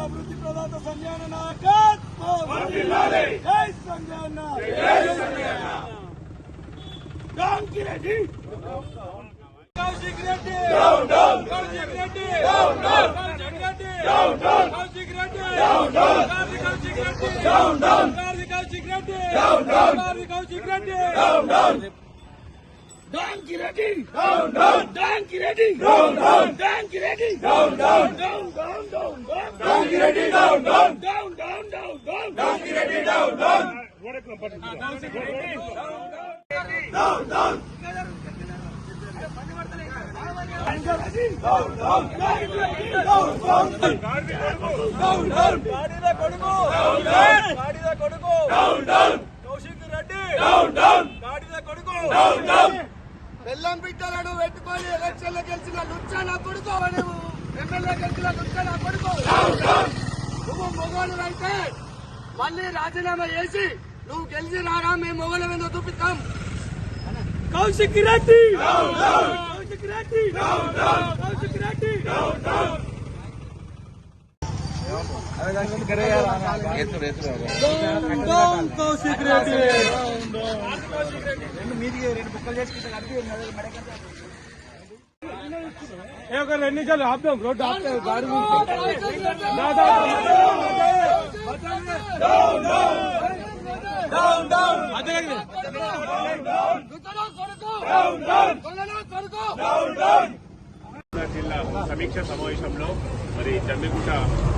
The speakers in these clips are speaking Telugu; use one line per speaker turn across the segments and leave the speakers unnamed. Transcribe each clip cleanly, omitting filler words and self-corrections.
అభివృద్ధి ప్రదాత సంజయన నాయకత్వం జై సంజయన Reddy Kaushik Reddy Kaushik Reddy Kaushik Reddy Kaushik Reddy Kaushik Reddy Kaushik Reddy Kaushik Reddy Donkey ready, down, down. Donkey ready, down, down. Donkey ready, down, down. Down, down, down, down. Donkey ready, down, down. Down, down, down, down. Donkey ready, down, down. Down, down. బెల్లం బిడ్డలను పెట్టుకొని ఎలక్షన్లు గెలిచిన లుచ్చా నా కొడుకో, ఎమ్మెల్యే గెలిచిన లుచ్చా నా కొడుకో. నువ్వు మొగోళ్ళు అయితే మళ్ళీ రాజీనామా చేసి నువ్వు గెలిచి రారా, మేము మొగోళ్ళ మీద చూపిస్తాం. కౌశిక్ రెడ్డి కౌశిక్ రెడ్డి కౌశిక్ రెడ్డి కౌశిక్ రెడ్డి एक रेड चल आप रोड आपते गाड़ी
జిల్లా సమీక్ష సమావేశంలో మరి జమ్మిగుట్ట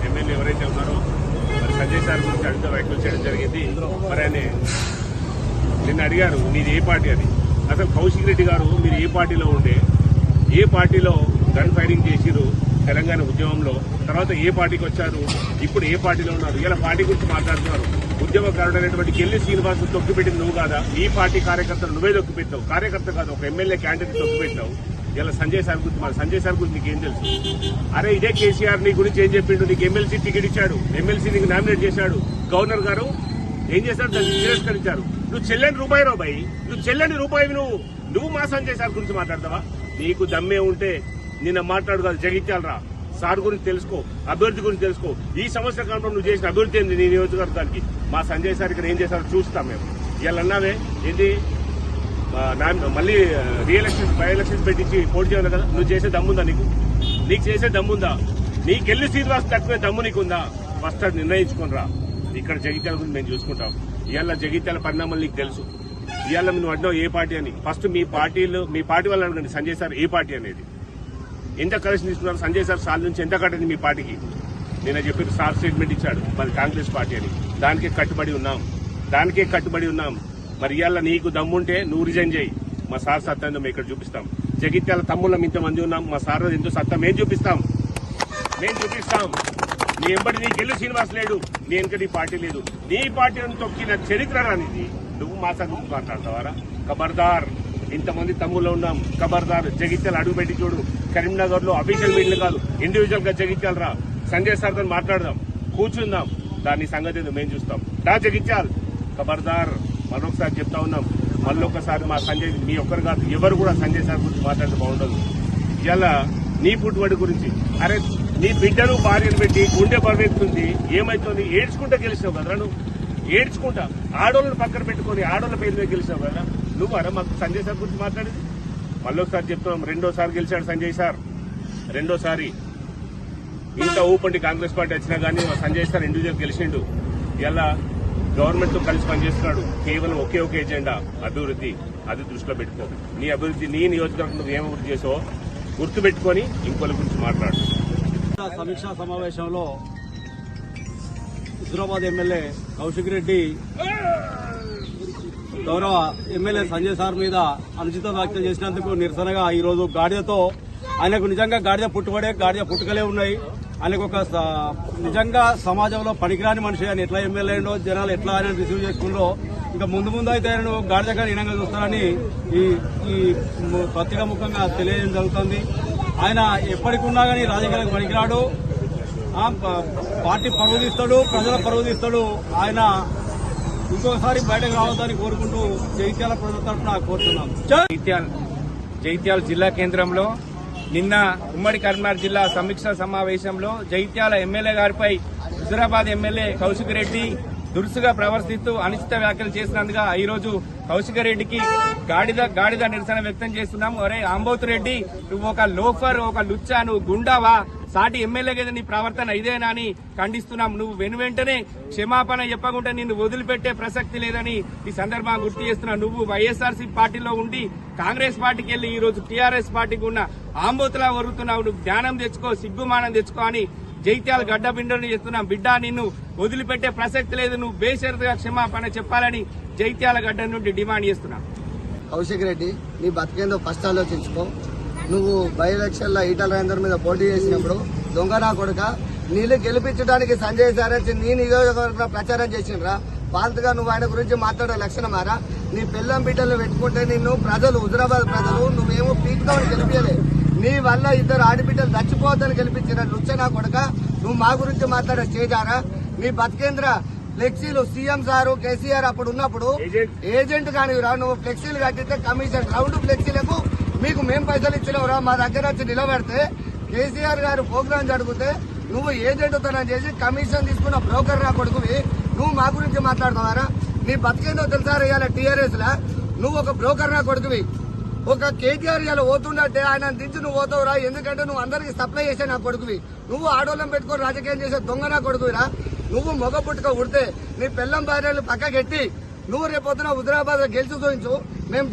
ఎమ్మెల్యే ఎవరైతే ఉన్నారో మరి సంజయ్ సార్ గురించి అడిగితే వ్యాఖ్యలు చేయడం జరిగింది. మరి ఆయన నిన్న అడిగారు నీది ఏ పార్టీ అని. అసలు కౌశిక్ రెడ్డి గారు మీరు ఏ పార్టీలో ఉండే, ఏ పార్టీలో గన్ ఫైరింగ్ చేసిరు తెలంగాణ ఉద్యమంలో, తర్వాత ఏ పార్టీకి వచ్చారు, ఇప్పుడు ఏ పార్టీలో ఉన్నారు, ఇలా పార్టీ గురించి మాట్లాడుతున్నారు. ఉద్యమకారుడు అనేటువంటి కెల్లి శ్రీనివాస్ తొక్కిపెట్టింది నువ్వు కాదా? ఈ పార్టీ కార్యకర్తలు నువ్వే తొక్కిపెట్టావు, కార్యకర్త కాదు ఒక ఎమ్మెల్యే క్యాండిడేట్ తొక్కిపెట్టావు. ఇలా సంజయ్ సార్ గురించి మరి సంజయ్ సార్ గురించి నీకేం తెలుసు? అరే ఇదే కేసీఆర్ నీ గురించి ఏం చెప్పిండు, నీకు ఎమ్మెల్సీ టికెట్ ఇచ్చాడు, ఎమ్మెల్సీ నీకు నామినేట్ చేశాడు. గవర్నర్ గారు ఏం చేశాడు, దాన్ని తిరస్కరించారు. నువ్వు చెల్లని రూపాయి రాబాయి, నువ్వు చెల్లని రూపాయి నువ్వు మా సంజయ్ సార్ గురించి మాట్లాడతావా? నీకు దమ్మే ఉంటే నిన్న మాట్లాడు కాదు, జగిత్యాలరా సార్ గురించి తెలుసుకో, అభివృద్ధి గురించి తెలుసుకో. ఈ సంవత్సర కాలంలో నువ్వు చేసిన అభివృద్ధి ఏంది నీ నియోజకవర్గానికి? మా సంజయ్ సార్ ఇక్కడ ఏం చేశారో చూస్తాం మేము. ఇవాళ అన్నావే ఏంటి మళ్ళీ రీఎలక్షన్స్ బై ఎలక్షన్స్ పెట్టించి పోటీ చేయాలి కదా, నువ్వు చేసే దమ్ముందా? నీకు చేసే దమ్ముందా? నీకెళ్ళి శ్రీనివాస్ తక్కువే దమ్ము నీకుందా? ఫస్ట్ అది నిర్ణయించుకుని రా. ఇక్కడ జగిత్యాల గురించి మేము చూసుకుంటాం. ఇవాళ జగిత్యాల పరిణామాలు నీకు తెలుసు. ఇవాళ నువ్వు అడ్డావు ఏ పార్టీ అని. ఫస్ట్ మీ పార్టీ వాళ్ళు అడగండి సంజయ్ సార్ ఏ పార్టీ అనేది. ఎంత కలెక్షన్ తీసుకున్నారు సంజయ్ సార్ సార్ నుంచి ఎంత కట్టింది మీ పార్టీకి? నేను చెప్పి సార్ స్టేట్మెంట్ ఇచ్చాడు మరి కాంగ్రెస్ పార్టీ అని. దానికే కట్టుబడి ఉన్నాం. మరి ఇవాళ నీకు దమ్ముంటే నువ్వు రిజైన్ చేయి. మా సార్ సత్తా మేము ఇక్కడ చూపిస్తాం. జగిత్యాల తమ్ముళ్ళం ఇంతమంది ఉన్నాం, మా సార్ ఎంతో సత్తా మేము చూపిస్తాం. నీ ఎంబడి నీకెళ్ళి శ్రీనివాస్ లేడు, నీ వెనుక నీ పార్టీ లేదు. నీ పార్టీని తొక్కిన చరిత్ర రానిది. నువ్వు మా సంగతి మాట్లాడతావారా? ఖబర్దార్, ఇంతమంది తమ్ముళ్ళు ఉన్నాం, ఖబర్దార్. జగిత్యాల అడుగు పెట్టి చూడు. కరీంనగర్ లో అఫీషియల్ మీటింగ్ కాదు, ఇండివిజువల్ గా జగిత్యాల రా. సంజయ్ సార్ తో మాట్లాడదాం, కూర్చుందాం. దాని సంగతి మేము చూస్తాం. రా జగిత్యాల్, ఖబర్దార్. మరొకసారి చెప్తా ఉన్నాం, మళ్ళొకసారి మా సంజయ్ మీ ఒక్కరు కాదు ఎవరు కూడా సంజయ్ సార్ గురించి మాట్లాడితే బాగుండదు. ఇలా నీ పుట్టుబడి గురించి, అరే నీ బిడ్డను భార్యను పెట్టి గుండె బరువెక్కుతుంది, ఏమైతుంది? ఏడ్చుకుంటా గెలిచావు కదరా నువ్వు, ఏడ్చుకుంటా. ఆడోళ్ళను పక్కన పెట్టుకుని ఆడోళ్ళ పేరు మీద గెలిచావు కదా నువ్వు. అరే మాకు సంజయ్ సార్ గురించి మాట్లాడేది. మళ్ళొకసారి చెప్తున్నాం, రెండోసారి గెలిచాడు సంజయ్ సార్. రెండోసారి ఇంత ఊపండి కాంగ్రెస్ పార్టీ వచ్చినా కానీ సంజయ్ సార్ ఇండివిజువల్ గెలిచిండు. ఇలా గవర్నమెంట్ తో కలిసి పనిచేస్తున్నాడు. కేవలం ఒకే ఒక ఎజెండా, అభివృద్ధి. అది దృష్టిలో పెట్టుకో. నీ అభివృద్ధి, నీ నియోజకవర్గం నువ్వు ఏం అభివృద్ధి చేసావో గుర్తు పెట్టుకుని ఇంకోళ్ళ గురించి మాట్లాడు.
సమీక్షా సమావేశంలో హుజూరాబాద్ ఎమ్మెల్యే కౌశిక్ రెడ్డి గౌరవ ఎమ్మెల్యే సంజయ్ సార్ మీద అనుచిత వ్యాఖ్యలు చేసినందుకు నిరసనగా ఈరోజు గాడిదతో, ఆయనకు నిజంగా గాడిద పుట్టుకలే ఉన్నాయి. ఆయనకు ఒక నిజంగా సమాజంలో పనికిరాని మనిషి, ఆయన ఎట్లా ఎమ్మెల్యే అయిండో, జనాలు ఎట్లా ఆయన రిసీవ్ చేసుకుంటారో, ఇంకా ముందు అయితే ఆయన గాడిదగా హీనంగా చూస్తారని ఈ పత్రికా ముఖంగా తెలియజేయడం జరుగుతుంది. ఆయన ఎప్పటికున్నా కానీ రాజకీయాలకు పనికిరాడు. పార్టీ పరువు తీస్తాడు, ప్రజల పరువు తీస్తాడు. ఆయన ఇంకొకసారి బయటకు రావద్దని కోరుకుంటూ జగిత్యాల ప్రజల తరఫున కోరుతున్నాం.
జగిత్యాల జిల్లా కేంద్రంలో నిన్న ఉమ్మడి కరీంనగర్ జిల్లా సమీక్ష సమావేశంలో జగిత్యాల ఎమ్మెల్యే గారిపై హుజురాబాద్ ఎమ్మెల్యే కౌశిక్ రెడ్డి దురుసుగా ప్రవర్తిస్తూ అనిశ్చిత వ్యాఖ్యలు చేసినందుగా ఈ రోజు కౌశిక్ రెడ్డికి గాడిద నిరసన వ్యక్తం చేస్తున్నాం. ఒరే ఆంబోతు రెడ్డి, నువ్వు ఒక లోఫర్, ఒక లుచ్చా, నువ్వు గుండావా? సాటి ఎమ్మెల్యే కదా నీ ప్రవర్తన ఇదేనా అని ఖండిస్తున్నాం. నువ్వు వెంటనే క్షమాపణ చెప్పకుండా నిన్ను వదిలిపెట్టే ప్రసక్తి లేదని ఈ సందర్భంగా గుర్తు చేస్తున్నావు. నువ్వు వైఎస్ఆర్సీ పార్టీలో ఉండి కాంగ్రెస్ పార్టీకి వెళ్లి ఈ రోజు టీఆర్ఎస్ పార్టీకి ఉన్న ఆంబోతులా వరుగుతున్నావు. నువ్వు జ్ఞానం తెచ్చుకో, సిగ్గుమానం తెచ్చుకో అని జగిత్యాల గడ్డ బిడ్డని చేస్తున్నాం. బిడ్డ, నిన్ను వదిలిపెట్టే ప్రసక్తి లేదు. నువ్వు బేషరతుగా క్షమాపణ చెప్పాలని జగిత్యాల గడ్డ నుండి డిమాండ్ చేస్తున్నాం.
కౌశిక్ రెడ్డి, నీ బతికేందో ఫస్ట్ ఆలోచించుకో. నువ్వు బై ఎలక్షన్ లో ఈటల రాజేందర్ మీద పోటీ చేసినప్పుడు దొంగ నా కొడుక నీళ్లు గెలిపించడానికి సంజయ్ సార్ వచ్చి నీ నియోజకవర్గంలో ప్రచారం చేసిండ్రా. ఫాల్తుగా నువ్వు ఆయన గురించి మాట్లాడే లక్షణమారా? నీ పిల్లం బిడ్డలు పెట్టుకుంటే నిన్ను ప్రజలు, హుజురాబాద్ ప్రజలు, నువ్వేమో పీక్దామని గెలిపించలే. నీ వల్ల ఇద్దరు ఆడబిడ్డలు చచ్చిపోవద్దని గెలిపించిన లుచ్చనా కొడుక నువ్వు మా గురించి మాట్లాడే చేజారా? నీ బతికేంద్ర ఫ్లెక్సీలు సీఎం సారు కేసీఆర్ అప్పుడు ఉన్నప్పుడు ఏజెంట్ కానివిరా. నువ్వు ఫ్లెక్సీలు కట్టితే కమిషన్ రౌండ్ ఫ్లెక్సీలకు మీకు మేం పైసలు ఇచ్చినవరా? మా దగ్గర వచ్చి నిలబెడితే కేసీఆర్ గారు ప్రోగ్రాం జరుగుతే నువ్వు ఏజెంట్ తనం చేసి కమిషన్ తీసుకున్న బ్రోకర్ రా కొడుకువి. నువ్వు మా గురించి మాట్లాడుతున్నారా? నీ బతికేందో తెలుసా? ఇవాళ టీఆర్ఎస్ లా నువ్వు ఒక బ్రోకర్ రా కొడుకువి. ఒక కేటీఆర్ ఇలా పోతుండే ఆయన దించి నువ్వు పోతావురా. ఎందుకంటే నువ్వు అందరికి సప్లై చేసే నా కొడుకువి. నువ్వు ఆడోళ్ళం పెట్టుకొని రాజకీయం చేసే దొంగ నా కొడుకువిరా. నువ్వు మొగ పుట్టుక ఉడితే నీ పెళ్ళం భార్యలు పక్కకెట్టి నువ్వు రేపొద్దున హుజురాబాద్ గెలిచి చూపించు. మేము